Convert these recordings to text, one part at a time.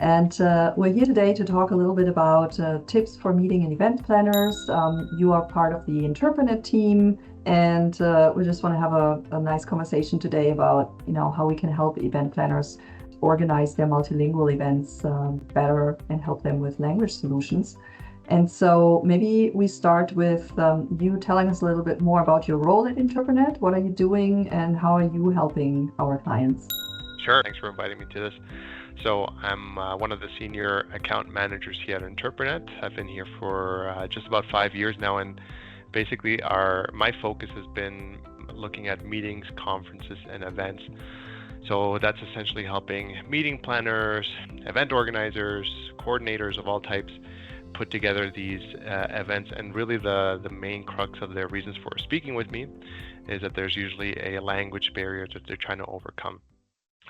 And we're here today to talk a little bit about tips for meeting and event planners. You are part of the Interprenet team, and we just want to have a nice conversation today about, how we can help event planners organize their multilingual events better and help them with language solutions. And so maybe we start with you telling us a little bit more about your role at Interprenet. What are you doing and how are you helping our clients? Sure. Thanks for inviting me to this. So I'm one of the senior account managers here at Interprenet. I've been here for just about 5 years now, and basically my focus has been looking at meetings, conferences, and events. So that's essentially helping meeting planners, event organizers, coordinators of all types put together these events. And really the main crux of their reasons for speaking with me is that there's usually a language barrier that they're trying to overcome.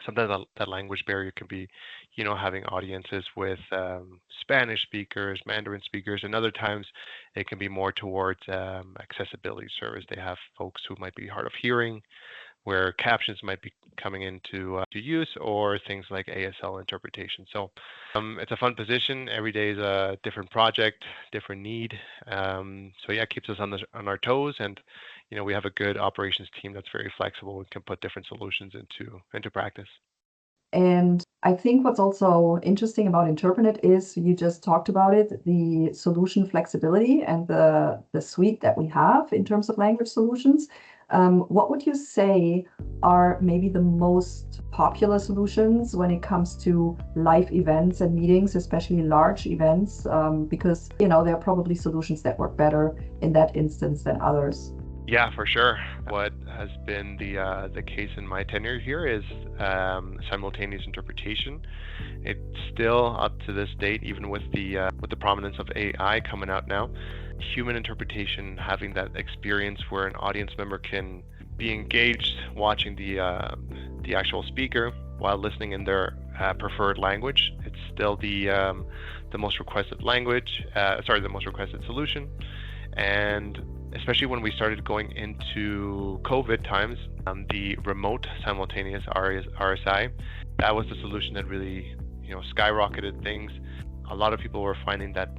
Sometimes that language barrier can be, having audiences with Spanish speakers, Mandarin speakers, and other times it can be more towards accessibility service. They have folks who might be hard of hearing, where captions might be coming into to use, or things like ASL interpretation. So it's a fun position. Every day is a different project, different need. It keeps us on our toes, and we have a good operations team that's very flexible and can put different solutions into practice. And I think what's also interesting about Interprenet is you just talked about it, the solution flexibility and the suite that we have in terms of language solutions. What would you say are maybe the most popular solutions when it comes to live events and meetings, especially large events? Because, there are probably solutions that work better in that instance than others. Yeah, for sure. What has been the case in my tenure here is simultaneous interpretation. It's still up to this date, even with the prominence of AI coming out now. Human interpretation, having that experience where an audience member can be engaged watching the actual speaker while listening in their preferred language. It's still the most requested the most requested solution. And especially when we started going into COVID times, the remote simultaneous RSI, that was the solution that really, skyrocketed things. A lot of people were finding that,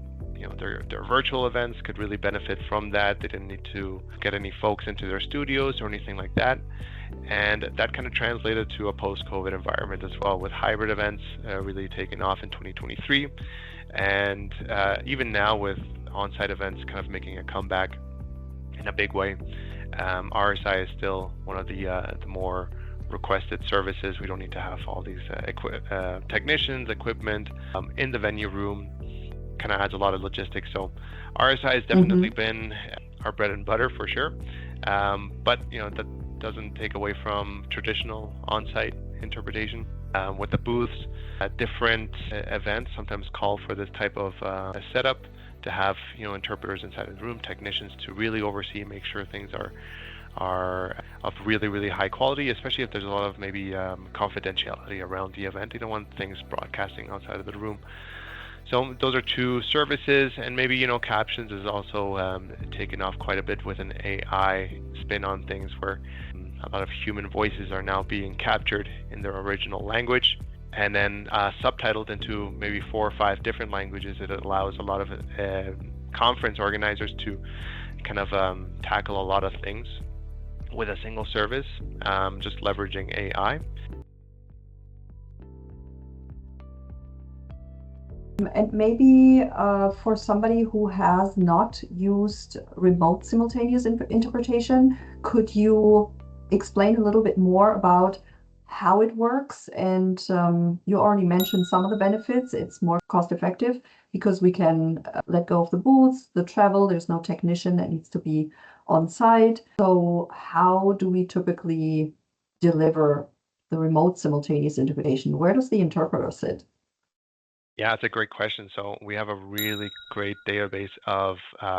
their virtual events could really benefit from that. They didn't need to get any folks into their studios or anything like that. And that kind of translated to a post-COVID environment as well, with hybrid events really taking off in 2023. And even now with on-site events kind of making a comeback in a big way. RSI is still one of the more requested services. We don't need to have all these technicians, equipment in the venue room. Kind of adds a lot of logistics. So RSI has definitely been our bread and butter for sure. But that doesn't take away from traditional on-site interpretation. With the booths, different events sometimes call for this type of setup, to have interpreters inside of the room, technicians to really oversee and make sure things are of really, really high quality, especially if there's a lot of maybe confidentiality around the event. You don't want things broadcasting outside of the room. So those are two services, and maybe captions is also taken off quite a bit with an AI spin on things, where a lot of human voices are now being captured in their original language and then subtitled into maybe 4 or 5 different languages. It allows a lot of conference organizers to kind of tackle a lot of things with a single service, just leveraging AI. And maybe for somebody who has not used remote simultaneous interpretation, could you explain a little bit more about how it works? And you already mentioned some of the benefits. It's more cost effective because we can let go of the booths, the travel. There's no technician that needs to be on site. So how do we typically deliver the remote simultaneous interpretation? Where does the interpreter sit? Yeah, it's a great question. So we have a really great database of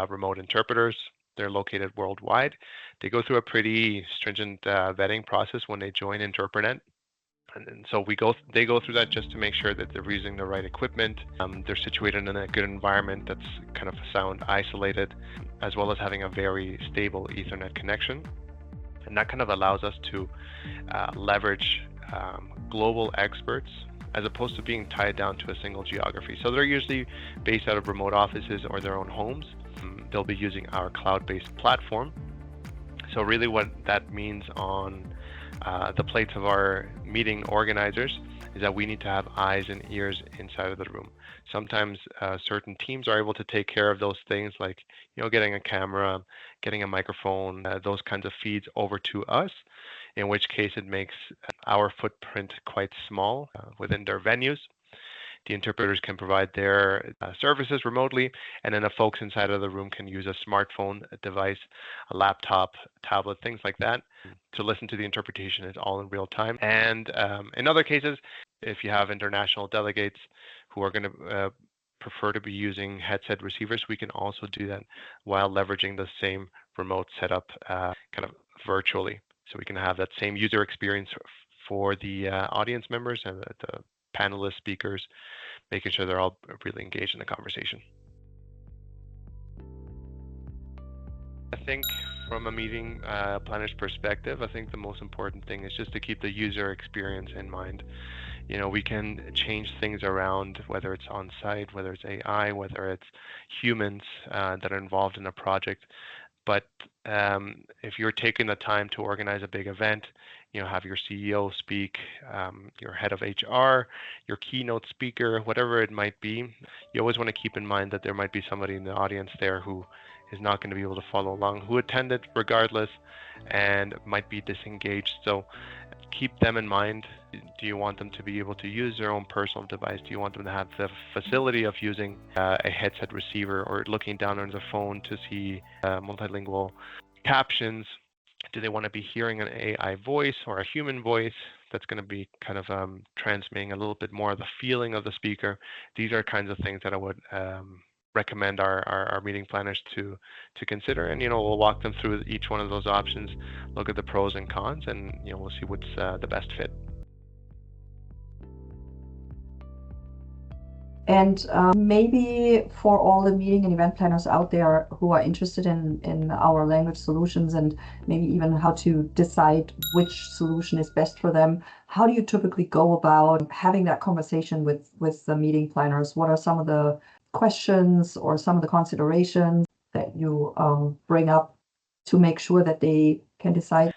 remote interpreters. They're located worldwide. They go through a pretty stringent vetting process when they join Interprenet. And so they go through that just to make sure that they're using the right equipment. They're situated in a good environment that's kind of sound isolated, as well as having a very stable Ethernet connection. And that kind of allows us to leverage global experts as opposed to being tied down to a single geography. So they're usually based out of remote offices or their own homes. They'll be using our cloud-based platform. So really what that means on the plates of our meeting organizers is that we need to have eyes and ears inside of the room. Sometimes certain teams are able to take care of those things, like getting a camera, getting a microphone, those kinds of feeds over to us, in which case it makes our footprint quite small within their venues. The interpreters can provide their services remotely, and then the folks inside of the room can use a smartphone device, a laptop, tablet, things like that, to listen to the interpretation. It's all in real time. And in other cases, if you have international delegates who are going to prefer to be using headset receivers, we can also do that while leveraging the same remote setup kind of virtually. So we can have that same user experience for the audience members and the panelist speakers, making sure they're all really engaged in the conversation. I think from a meeting planner's perspective, I think the most important thing is just to keep the user experience in mind. We can change things around, whether it's on site, whether it's AI, whether it's humans that are involved in a project. But if you're taking the time to organize a big event, have your CEO speak, your head of HR, your keynote speaker, whatever it might be, you always want to keep in mind that there might be somebody in the audience there who is not going to be able to follow along, who attended regardless and might be disengaged. So keep them in mind. Do you want them to be able to use their own personal device? Do you want them to have the facility of using a headset receiver or looking down on the phone to see multilingual captions? Do they want to be hearing an AI voice or a human voice that's going to be kind of transmitting a little bit more of the feeling of the speaker? These are kinds of things that I would recommend our meeting planners to consider, and we'll walk them through each one of those options, look at the pros and cons, and we'll see what's the best fit. And maybe for all the meeting and event planners out there who are interested in our language solutions, and maybe even how to decide which solution is best for them, how do you typically go about having that conversation with the meeting planners? What are some of the questions or some of the considerations that you bring up to make sure that they can decide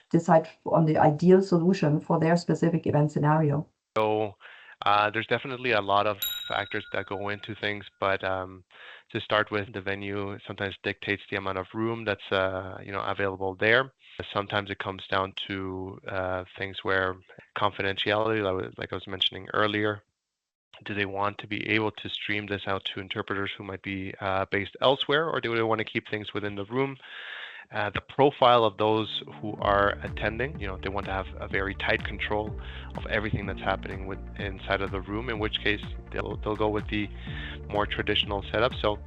on the ideal solution for their specific event scenario? So there's definitely a lot of factors that go into things, but to start with, the venue sometimes dictates the amount of room that's available there. Sometimes it comes down to things where confidentiality, like I was mentioning earlier. Do they want to be able to stream this out to interpreters who might be based elsewhere, or do they want to keep things within the room? The profile of those who are attending, they want to have a very tight control of everything that's happening inside of the room, in which case they'll go with the more traditional setup. So,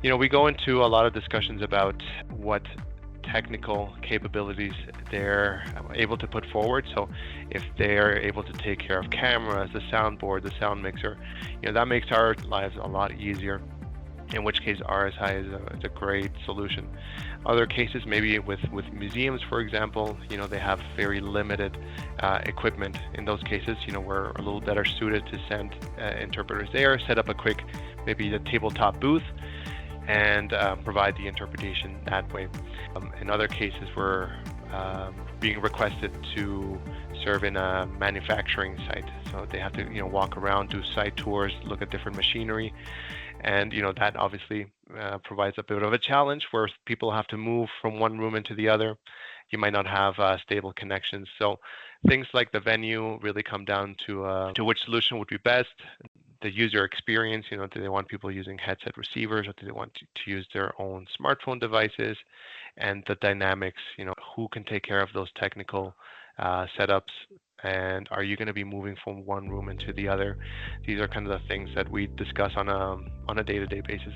we go into a lot of discussions about what technical capabilities they're able to put forward. So if they're able to take care of cameras, the soundboard, the sound mixer, that makes our lives a lot easier, in which case RSI is a great solution. Other cases, maybe with museums, for example, they have very limited equipment. In those cases, we're a little better suited to send interpreters there, set up a quick, maybe a tabletop booth, and provide the interpretation that way. In other cases, we're being requested to serve in a manufacturing site. So they have to, walk around, do site tours, look at different machinery. And, that obviously provides a bit of a challenge where people have to move from one room into the other. You might not have stable connections. So things like the venue really come down to which solution would be best. The user experience, do they want people using headset receivers, or do they want to use their own smartphone devices? And the dynamics, who can take care of those technical setups, and are you going to be moving from one room into the other? These are kind of the things that we discuss on a day-to-day basis.